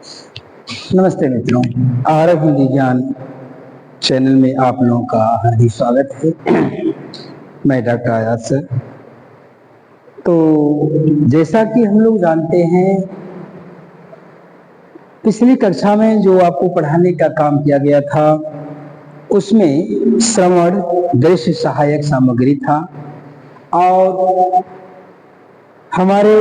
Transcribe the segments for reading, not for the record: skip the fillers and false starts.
नमस्ते मित्रों, आरफ हिंदी ज्ञान चैनल में आप लोगों का हार्दिक स्वागत है। मैं डॉक्टर आयात सर। तो जैसा कि हम लोग जानते हैं, पिछली कक्षा में जो आपको पढ़ाने का काम किया गया था उसमें श्रवण दृश्य सहायक सामग्री था और हमारे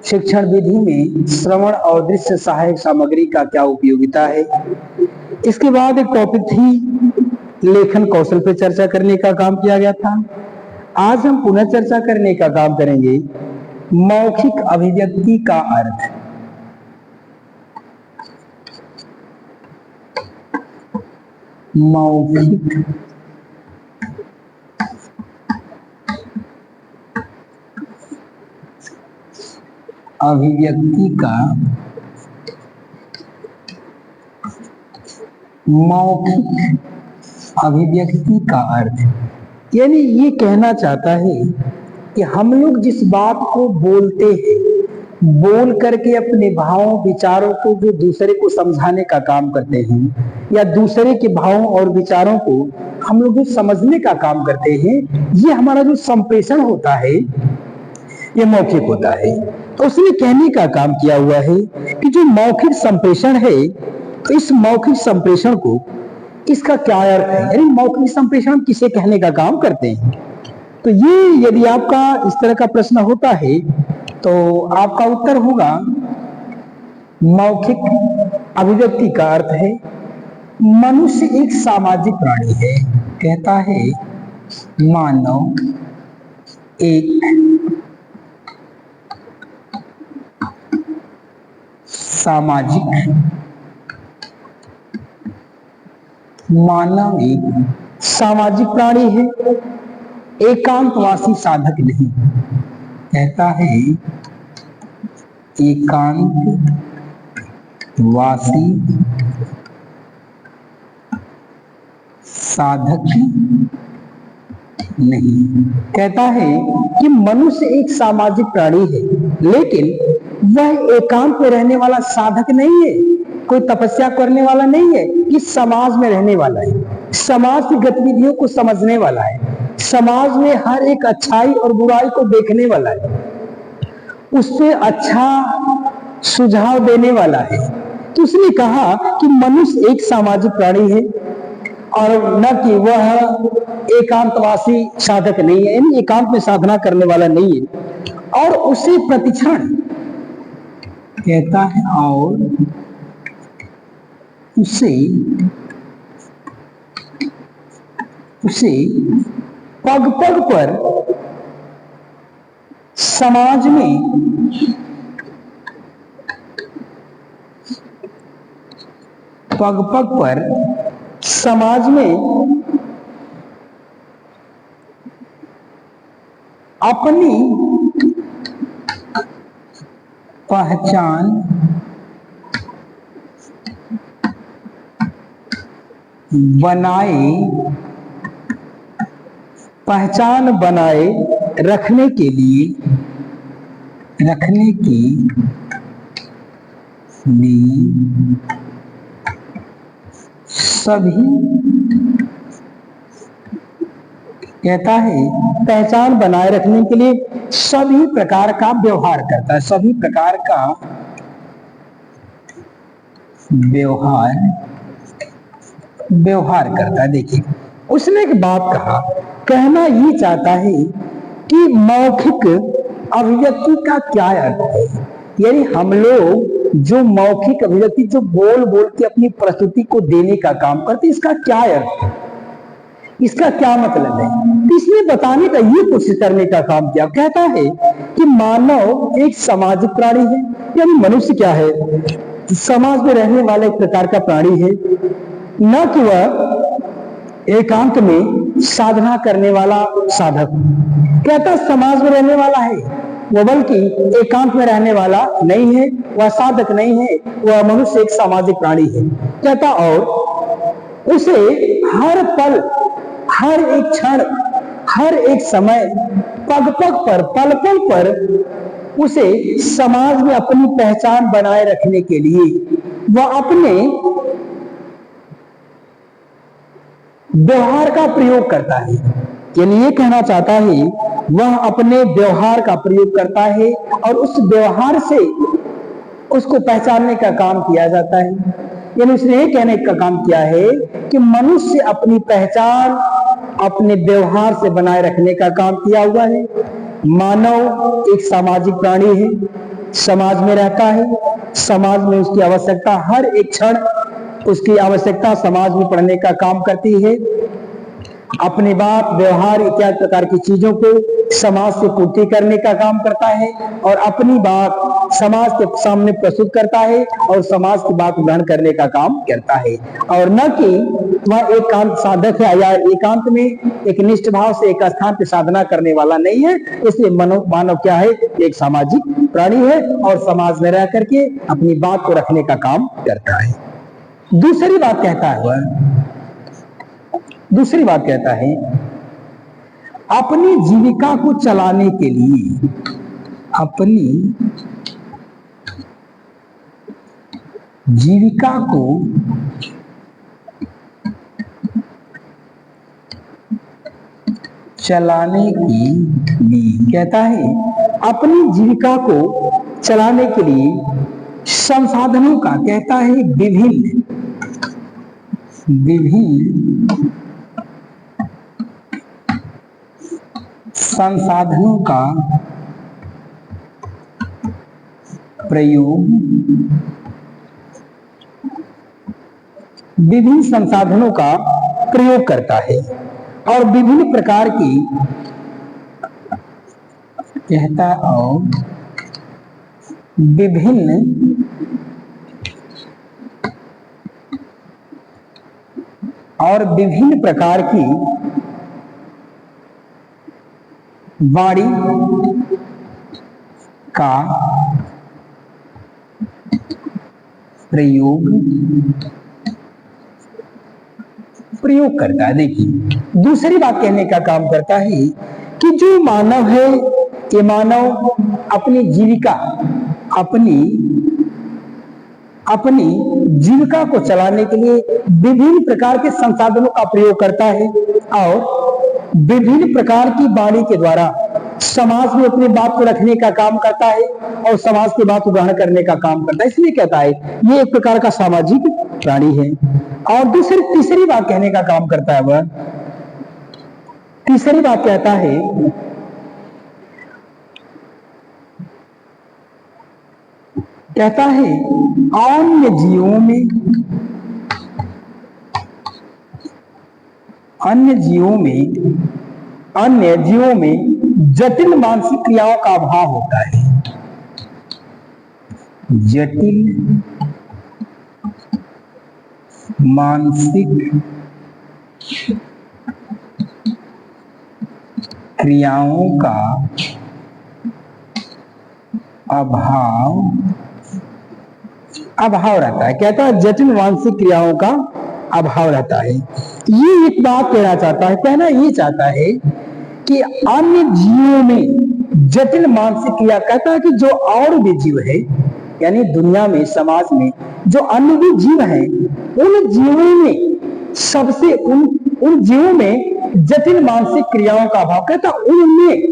शिक्षण विधि में श्रवण और दृश्य सहायक सामग्री का क्या उपयोगिता है। इसके बाद एक टॉपिक थी लेखन कौशल पर चर्चा करने का काम किया गया था। आज हम पुनः चर्चा करने का काम करेंगे मौखिक अभिव्यक्ति का अर्थ। मौखिक अभिव्यक्ति का मौखिक अभिव्यक्ति का अर्थ यानी ये कहना चाहता है कि हम लोग जिस बात को बोलते हैं, बोल करके अपने भावों विचारों को जो दूसरे को समझाने का काम करते हैं या दूसरे के भावों और विचारों को हम लोग जो समझने का काम करते हैं, ये हमारा जो संप्रेषण होता है ये मौखिक होता है। तो उसने कहने का काम किया हुआ है कि जो मौखिक संप्रेषण है, तो इस मौखिक संप्रेषण को इसका क्या अर्थ है, यानी मौखिक संप्रेषण किसे कहने का काम करते हैं। तो ये यदि आपका इस तरह का प्रश्न होता है तो आपका उत्तर होगा मौखिक अभिव्यक्ति का अर्थ है मनुष्य एक सामाजिक प्राणी है। कहता है मानव एक सामाजिक प्राणी है, एकांतवासी साधक नहीं। कहता है एकांतवासी साधक नहीं। कहता है कि मनुष्य एक सामाजिक प्राणी है, लेकिन वह एकांत में रहने वाला साधक नहीं है, कोई तपस्या करने वाला नहीं है। कि समाज में रहने वाला है, समाज की गतिविधियों को समझने वाला है, समाज में हर एक अच्छाई और बुराई को देखने वाला है, उससे अच्छा सुझाव देने वाला है। तो उसने कहा कि मनुष्य एक सामाजिक प्राणी है और न कि वह एकांतवासी साधक नहीं है, यानी एकांत में साधना करने वाला नहीं है। और उसे प्रतिक्षण कहता है और उसे पग पग पर समाज में अपनी पहचान बनाए रखने के लिए सभी कहता है पहचान बनाए रखने के लिए सभी प्रकार का व्यवहार करता है, सभी प्रकार का व्यवहार करता है। देखिए उसने एक बात कहा, कहना ये चाहता है कि मौखिक अभिव्यक्ति का क्या अर्थ है। यानी हम लोग जो मौखिक अभिव्यक्ति जो बोल बोल के अपनी प्रस्तुति को देने का काम करते, इसका क्या अर्थ है, इसका क्या मतलब है। इसने बताने का ये कोशिश करने का काम किया। कहता है कि मानव एक सामाजिक प्राणी है, यानी मनुष्य क्या है, समाज में रहने वाला एक प्रकार का प्राणी है, न कि वह एकांत में साधना करने वाला साधक। कहता समाज में रहने वाला है वह, बल्कि एकांत में रहने वाला नहीं है, वह साधक नहीं है, वह मनुष्य एक सामाजिक प्राणी है। कहता और उसे हर पल, हर एक क्षण, हर एक समय, पग पग पर, पल पल पर उसे समाज में अपनी पहचान बनाए रखने के लिए वह अपने व्यवहार का प्रयोग करता है। यानी ये कहना चाहता है वह अपने व्यवहार का प्रयोग करता है और उस व्यवहार से उसको पहचानने का काम किया जाता है। यानी उसने ये कहने का काम किया है कि मनुष्य अपनी पहचान अपने व्यवहार से बनाए रखने का काम किया हुआ है। मानव एक सामाजिक प्राणी है, समाज में रहता है, समाज में उसकी आवश्यकता हर एक क्षण उसकी आवश्यकता समाज में पड़ने का काम करती है। अपनी बात, व्यवहार इत्यादि प्रकार की चीजों को समाज से पूर्ति करने का काम करता है और अपनी बात समाज के सामने प्रस्तुत करता है और समाज की बात ग्रहण करने का काम करता है, और न कि वह एकांत साधक है या एकांत में एक निष्ठ भाव से एक स्थान की साधना करने वाला नहीं है। इसलिए मानव क्या है, एक सामाजिक प्राणी है और समाज में रह करके अपनी बात को रखने का काम करता है। दूसरी बात कहता है अपनी जीविका को चलाने के लिए, अपनी जीविका को चलाने के लिए कहता है अपनी जीविका को चलाने के लिए संसाधनों का, कहता है विभिन्न संसाधनों का प्रयोग, विभिन्न संसाधनों का प्रयोग करता है और विभिन्न प्रकार की कहता और विभिन्न प्रकार की वाणी का प्रयोग करता है। देखिए, दूसरी बात कहने का काम करता है कि जो मानव है, ये मानव अपनी जीविका, अपनी जीविका को चलाने के लिए विभिन्न प्रकार के संसाधनों का प्रयोग करता है और विभिन्न प्रकार की वाणी के द्वारा समाज में अपनी बात को रखने का काम करता है और समाज की बात को ग्रहण करने का काम करता है। इसलिए कहता है ये एक प्रकार का सामाजिक प्राणी है। और तीसरी बात कहने का काम करता है, वह तीसरी बात कहता है अन्य जीवों में जटिल मानसिक क्रियाओं का अभाव होता है। जटिल मानसिक क्रियाओं का अभाव रहता है। कहता है जटिल मानसिक क्रियाओं का अभाव रहता है। ये एक बात कहना ये चाहता है कि अन्य जीवों में जटिल मानसिक क्रिया, कहता है कि जो और भी जीव है, यानी दुनिया में, समाज में जो अन्य भी जीव हैं, उन जीवों में जटिल मानसिक क्रियाओं का अभाव, कहता उनमें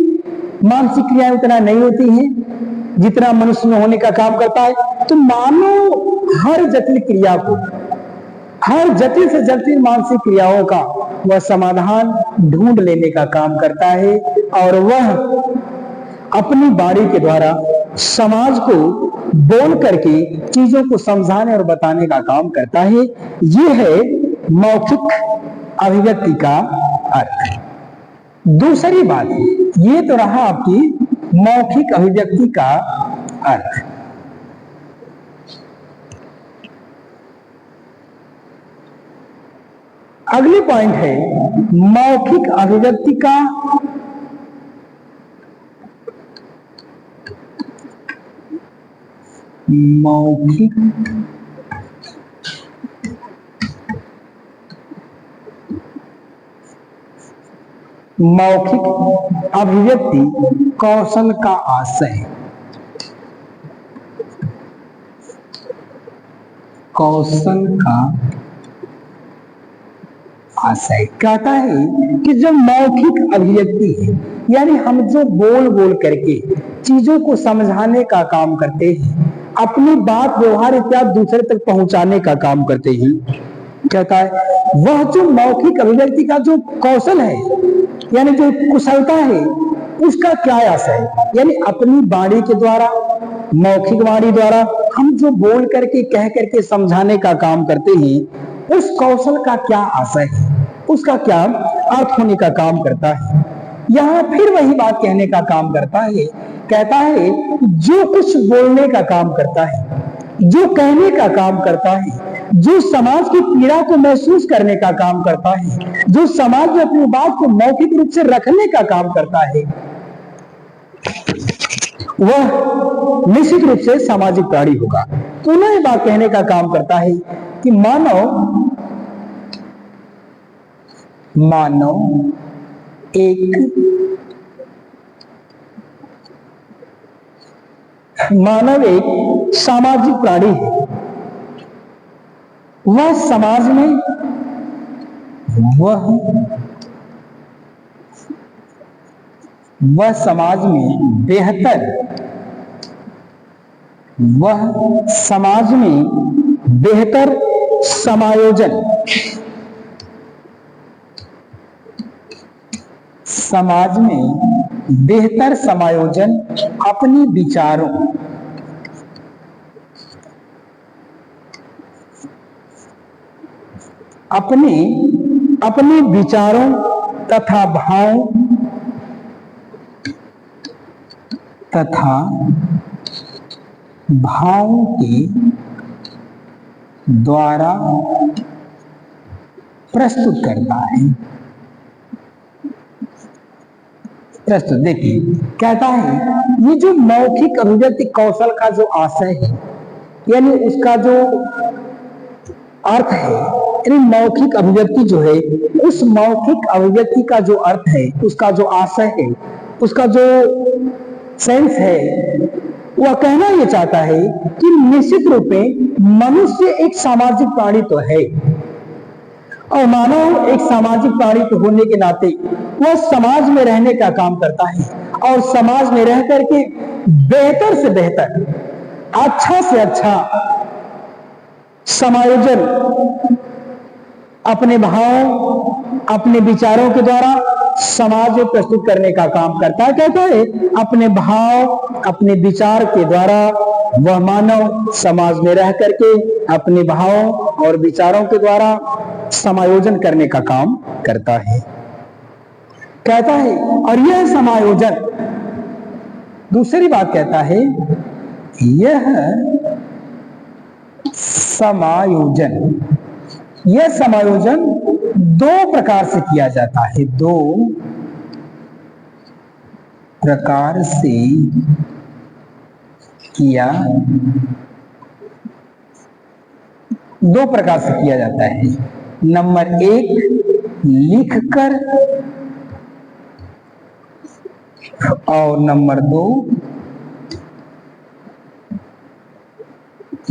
मानसिक क्रियाएं उतना नहीं होती हैं जितना मनुष्य में होने का काम करता है। तो मानो हर जटिल से जटिल मानसिक क्रियाओं का वह समाधान ढूंढ लेने का काम करता है और वह अपनी वाणी के द्वारा समाज को बोल करके चीजों को समझाने और बताने का काम करता है। ये है मौखिक अभिव्यक्ति का अर्थ। दूसरी बात, ये तो रहा आपकी मौखिक अभिव्यक्ति का अर्थ। अगली पॉइंट है मौखिक अभिव्यक्ति का मौखिक अभिव्यक्ति कौशल का आशय। कौशल का आशय। कहता है कि जो मौखिक अभिव्यक्ति है, यानी हम जो बोल बोल करके चीजों को समझाने का काम करते हैं, अपनी बात व्यवहार इत्यादि दूसरे तक पहुंचाने का काम करते हैं, कहता है वह जो मौखिक अभिव्यक्ति का जो कौशल है, यानी जो कुशलता है, उसका क्या आशय, यानी अपनी वाणी के द्वारा, मौखिक वाणी द्वारा हम जो बोल करके कह करके समझाने का काम करते हैं, उस कौशल का क्या आशय है, उसका क्या अर्थ होने का काम करता है। यहां फिर वही बात कहने का काम करता है। कहता है जो कुछ बोलने का काम करता है, जो कहने का काम करता है, जो समाज की पीड़ा को महसूस करने का काम करता है, जो समाज में अपनी बात को मौखिक रूप से रखने का काम करता है, वह निश्चित रूप से सामाजिक प्राणी होगा। पुनः ये बात कहने का काम करता है कि मानव एक सामाजिक प्राणी है। वह समाज में बेहतर समायोजन, अपने विचारों तथा भावों के द्वारा प्रस्तुत करता है। देखिए, कहता है ये जो मौखिक अभिव्यक्ति कौशल का जो आशय है, यानी उसका जो अर्थ है, यानी मौखिक अभिव्यक्ति जो है, उस मौखिक अभिव्यक्ति का जो अर्थ है, उसका जो आशय है, उसका जो सेंस है, वह कहना यह चाहता है कि निश्चित रूप में मनुष्य एक सामाजिक प्राणी तो है, और मानव एक सामाजिक प्राणी तो होने के नाते वह समाज में रहने का काम करता है, और समाज में रह करके बेहतर से बेहतर, अच्छा से अच्छा समायोजन अपने भाव, अपने विचारों के द्वारा समाज में प्रस्तुत करने का काम करता है। कहता है अपने भाव, अपने विचार के द्वारा वह मानव समाज में रह करके अपने भावों और विचारों के द्वारा समायोजन करने का काम करता है। कहता है और यह समायोजन, दूसरी बात कहता है यह समायोजन दो प्रकार से किया जाता है। दो प्रकार से किया जाता है। नंबर 1 लिखकर, और नंबर 2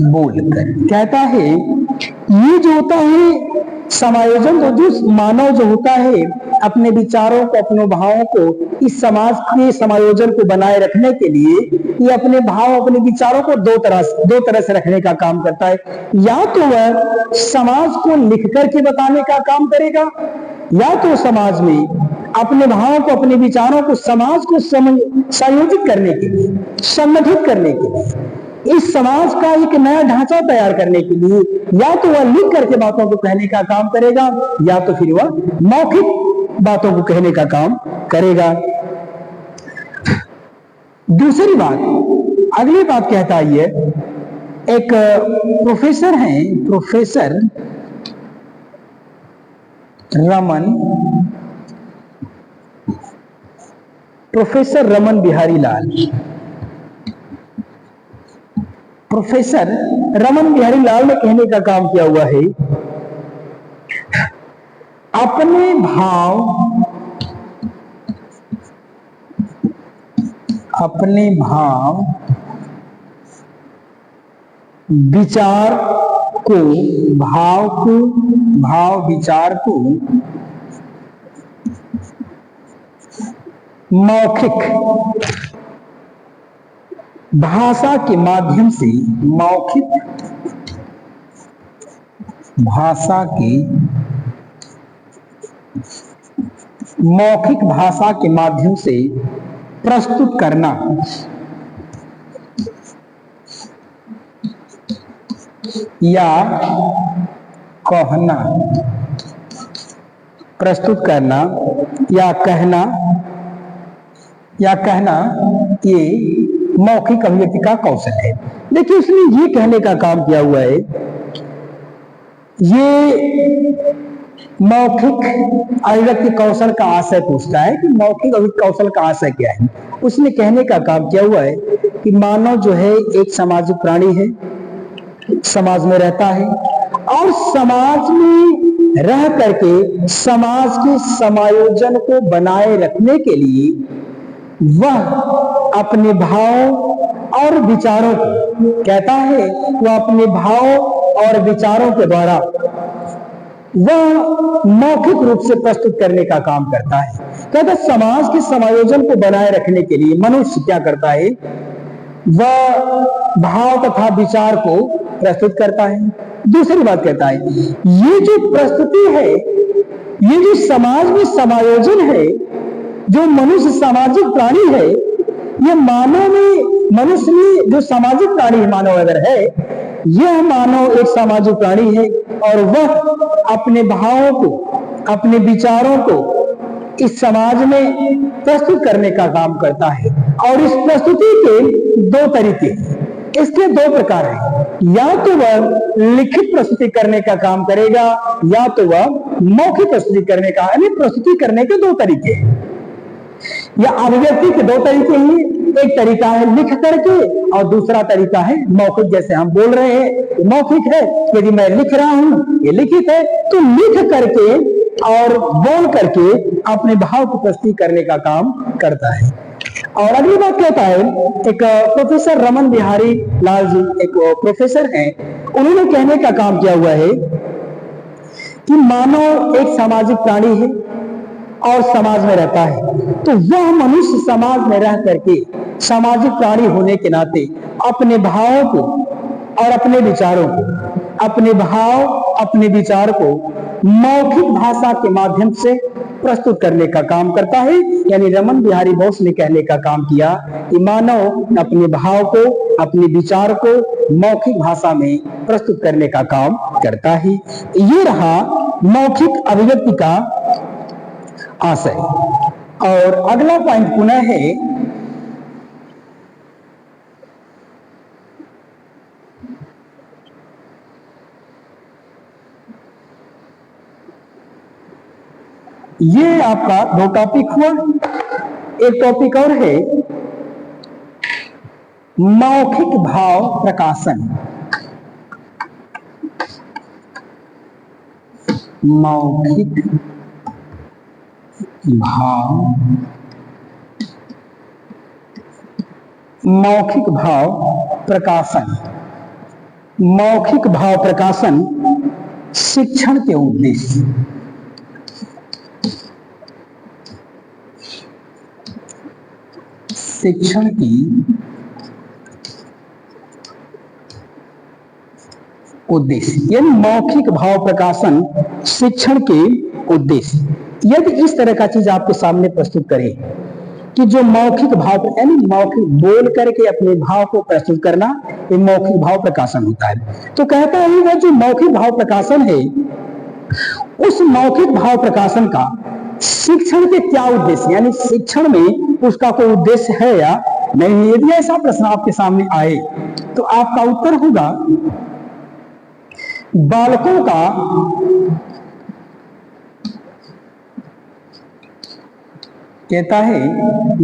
बोलकर। कहता है ये जो होता है समायोजन, तो जो मानव जो होता है अपने विचारों को, अपने भावों को इस समाज के समायोजन को बनाए रखने के लिए, ये अपने भाव, अपने विचारों को दो तरह से रखने का काम करता है। या तो वह समाज को लिख करके बताने का काम करेगा, या तो समाज में अपने भावों को, अपने विचारों को समाज को संयोजित करने के लिए, संगठित करने के लिए, इस समाज का एक नया ढांचा तैयार करने के लिए या तो वह लिख करके बातों को कहने का काम करेगा, या तो फिर वह मौखिक बातों को कहने का काम करेगा। दूसरी बात, अगली बात कहता है, ये एक प्रोफेसर हैं, प्रोफेसर रमन बिहारी लाल। प्रोफेसर रमन बिहारी लाल ने कहने का काम किया हुआ है, अपने भाव विचार को, भाव विचार को मौखिक भाषा के माध्यम से, मौखिक भाषा के माध्यम से प्रस्तुत करना या कहना, प्रस्तुत करना या कहना ये मौखिक अभिव्यक्ति का कौशल है। देखिए उसने ये कहने का काम किया हुआ है, ये मौखिक अभिव्यक्ति कौशल का आशय पूछता है कि मौखिक अभिव्यक्ति कौशल का आशय क्या है। उसने कहने का काम किया हुआ है कि मानव जो है एक सामाजिक प्राणी है, समाज में रहता है और समाज में रह करके समाज के समायोजन को बनाए रखने के लिए वह अपने भाव और विचारों को, कहता है वह अपने भाव और विचारों के द्वारा वह मौखिक रूप से प्रस्तुत करने का काम करता है। कहता है समाज के समायोजन को बनाए रखने के लिए मनुष्य क्या करता है, वह भाव तथा विचार को प्रस्तुत करता है। दूसरी बात कहता है ये जो प्रस्तुति है, ये जो समाज में समायोजन है, जो मनुष्य सामाजिक प्राणी है, ये मानव में, मनुष्य में जो सामाजिक प्राणी मानव अगर है, यह मानव एक सामाजिक प्राणी है और वह अपने भावों को, अपने विचारों को इस समाज में प्रस्तुत करने का काम करता है। और इस प्रस्तुति के दो तरीके हैं, इसके दो प्रकार हैं, या तो वह लिखित प्रस्तुति करने का काम करेगा या तो वह मौखिक प्रस्तुति करने का, यानी प्रस्तुति करने के दो तरीके हैं या अभिव्यक्ति के दो तरीके हैं। एक तरीका है लिख करके और दूसरा तरीका है मौखिक। जैसे हम बोल रहे हैं मौखिक है, यदि मैं लिख रहा हूं ये लिखित है, तो लिख करके और बोल करके अपने भाव को प्रस्तुत करने का काम करता है। और अगली बात कहता है, एक प्रोफेसर रमन बिहारी लाल जी एक प्रोफेसर हैं, उन्होंने कहने का काम किया हुआ है कि मानव एक सामाजिक प्राणी है और समाज में रहता है, तो वह मनुष्य समाज में रह करके सामाजिक प्राणी होने के नाते अपने भावों को और अपने विचारों को, अपने भाव अपने विचार को मौखिक भाषा के माध्यम से प्रस्तुत करने का काम करता है। यानी रमन बिहारी बोस ने कहने का काम किया कि मानव अपने भाव को, अपने विचार को मौखिक भाषा में प्रस्तुत करने का काम करता है। ये रहा मौखिक अभिव्यक्ति का आशय। और अगला पॉइंट पुनः है ये आपका दो टॉपिक हुआ, एक टॉपिक और है मौखिक भाव प्रकाशन। मौखिक भाव प्रकाशन। मौखिक भाव प्रकाशन शिक्षण के उद्देश्य। शिक्षण की उद्देश्य, यानी मौखिक भाव प्रकाशन शिक्षण के उद्देश्य। यदि इस तरह का चीज आपके सामने प्रस्तुत करें कि जो मौखिक भाव, यानी मौखिक बोल करके अपने भाव को प्रस्तुत करना, ये मौखिक भाव प्रकाशन होता है। तो कहता है वह जो मौखिक भाव प्रकाशन है, उस मौखिक भाव प्रकाशन का शिक्षण के क्या उद्देश्य, यानी शिक्षण में उसका कोई उद्देश्य है या नहीं। यदि ऐसा प्रश्न आपके सामने आए तो आपका उत्तर होगा बालकों का कहता है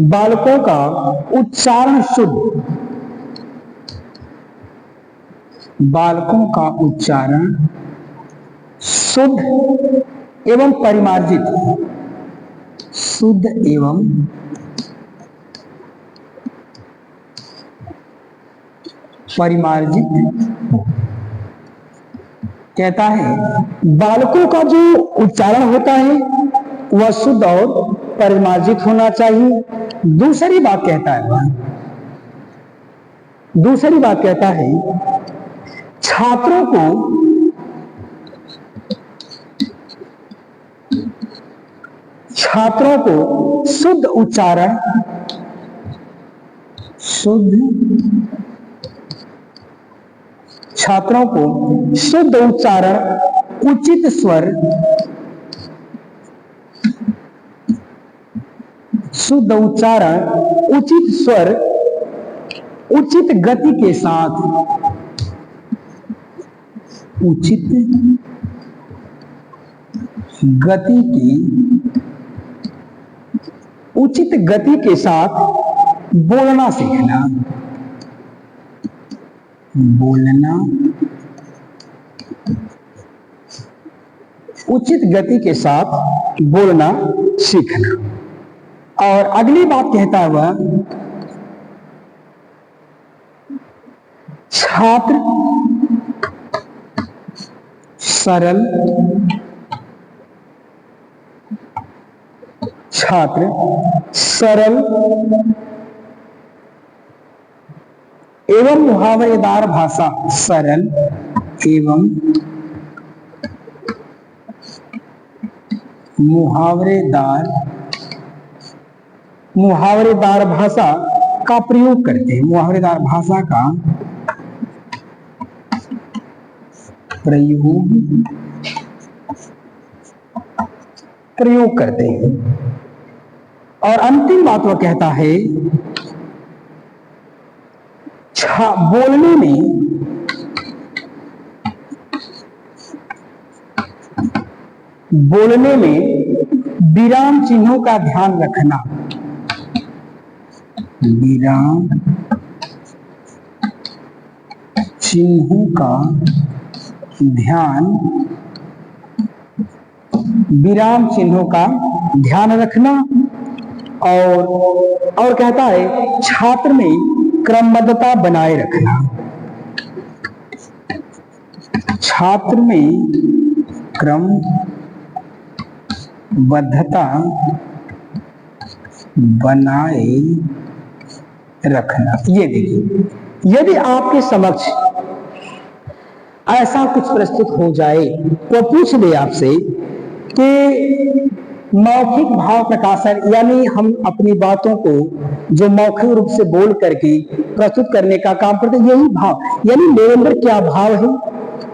बालकों का उच्चारण शुद्ध, बालकों का उच्चारण शुद्ध एवं परिमार्जित, शुद्ध एवं परिमार्जित हो। कहता है बालकों का जो उच्चारण होता है वह शुद्ध और परिमार्जित होना चाहिए। दूसरी बात कहता है छात्रों को शुद्ध उच्चारण, उचित स्वर, उचित गति के साथ, उचित गति के साथ बोलना सीखना, उचित गति के साथ बोलना सीखना। और अगली बात कहता हुआ छात्र सरल एवं मुहावरेदार भाषा, मुहावरेदार भाषा का प्रयोग करते हैं। मुहावरेदार भाषा का प्रयोग करते हैं। और अंतिम बात वह कहता है बोलने में विराम चिन्हों का ध्यान रखना, विराम चिन्हों का ध्यान रखना। और कहता है छात्र में क्रमबद्धता बनाए रखना, ये देखिए, यदि आपके समक्ष ऐसा कुछ प्रस्तुत हो जाए तो पूछ ले आपसे कि मौखिक भाव प्रकाशन, यानी हम अपनी बातों को जो मौखिक रूप से बोल करके प्रस्तुत करने का काम करते हैं, यही भाव, यानी मेरे अंदर क्या भाव है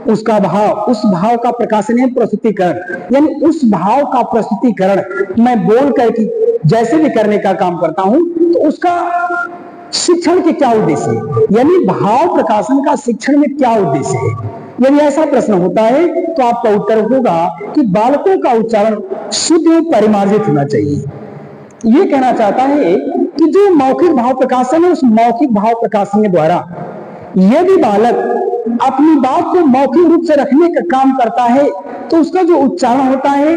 उसका भाव, उस भाव का प्रकाशन है प्रस्तुतिकरण। यानी उस भाव का प्रस्तुतिकरण मैं बोल करके जैसे भी करने का काम करता हूं तो उसका शिक्षण के क्या उद्देश्य है, यानी भाव प्रकाशन का शिक्षण में क्या उद्देश्य है। यदि ऐसा प्रश्न होता है तो आपका उत्तर होगा कि बालकों का उच्चारण शुद्ध और परिमार्जित होना चाहिए। ये कहना चाहता है कि जो मौखिक भाव प्रकाशन है, उस मौखिक भाव प्रकाशन के द्वारा यदि बालक अपनी बात को मौखिक रूप से रखने का काम करता है तो उसका जो उच्चारण होता है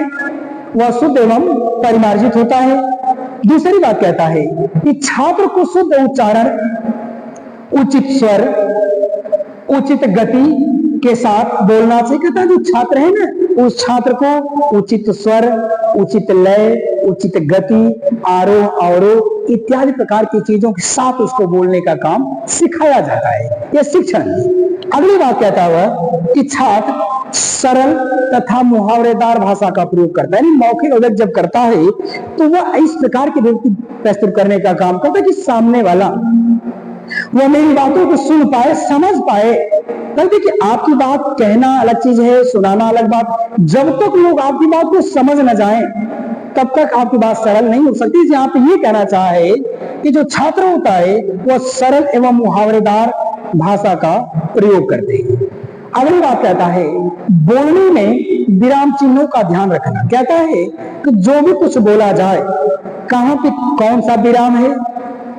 वह शुद्ध एवं परिमार्जित होता है। दूसरी बात कहता है कि छात्र को शुद्ध उच्चारण, उचित स्वर, उचित गति के साथ बोलना चाहिए। कहता है जो छात्र है ना, उस छात्र को उचित स्वर, उचित लय, उचित गति, आरोह अवरोह इत्यादि प्रकार की चीजों के साथ उसको बोलने का काम सिखाया जाता है, यह शिक्षण है। अगली बात कहता हुआ कि छात्र सरल तथा मुहावरेदार भाषा का प्रयोग करता है, यानी मौखिक अभिव्यक्ति जब करता है तो वह इस प्रकार की अभिव्यक्ति प्रस्तुत करने का काम करता है कि सामने वाला वह मेरी बातों को सुन पाए, समझ पाए। देखिए, आपकी बात कहना अलग चीज है, सुनाना अलग बात। जब तक लोग आपकी बात को समझ न जाएं तब तक आपकी बात सरल नहीं हो सकती। यहाँ पे ये कहना चाहे कि जो छात्र होता है वह सरल एवं मुहावरेदार भाषा का प्रयोग करते हैं। अगली बात कहता है बोलने में विराम चिन्हों का ध्यान रखना। कहता है कि जो भी कुछ बोला जाए कहाँ पे कौन सा विराम है,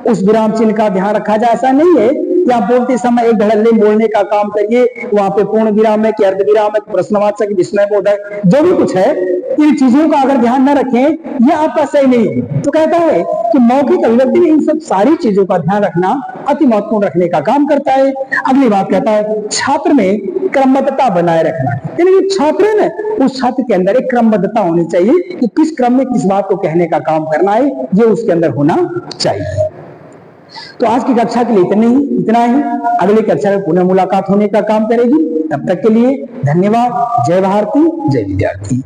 उस विराम चिन्ह का ध्यान रखा जाए। ऐसा नहीं है या बोलते समय एक धड़ल्ले बोलने का काम करिए, वहां पे पूर्ण विराम है कि अर्ध विराम है, प्रश्नवाचक, विस्मयबोधक, जो भी कुछ है, इन चीजों का अगर ध्यान न रखें, ये आपका सही नहीं होगा। तो कहता है कि मौखिक अभिव्यक्ति में इन सब सारी चीजों का ध्यान रखना अति महत्वपूर्ण रखने का काम करता है। अगली बात कहता है छात्र में क्रमबद्धता बनाए रखना, यानी छात्र है ना, उस छात्र के अंदर एक क्रमबद्धता होनी चाहिए कि किस क्रम में किस बात को कहने का काम करना है, ये उसके अंदर होना चाहिए। तो आज की कक्षा के लिए इतना ही। अगली कक्षा में पुनः मुलाकात होने का काम करेगी। तब तक के लिए धन्यवाद। जय भारती, जय विद्यार्थी।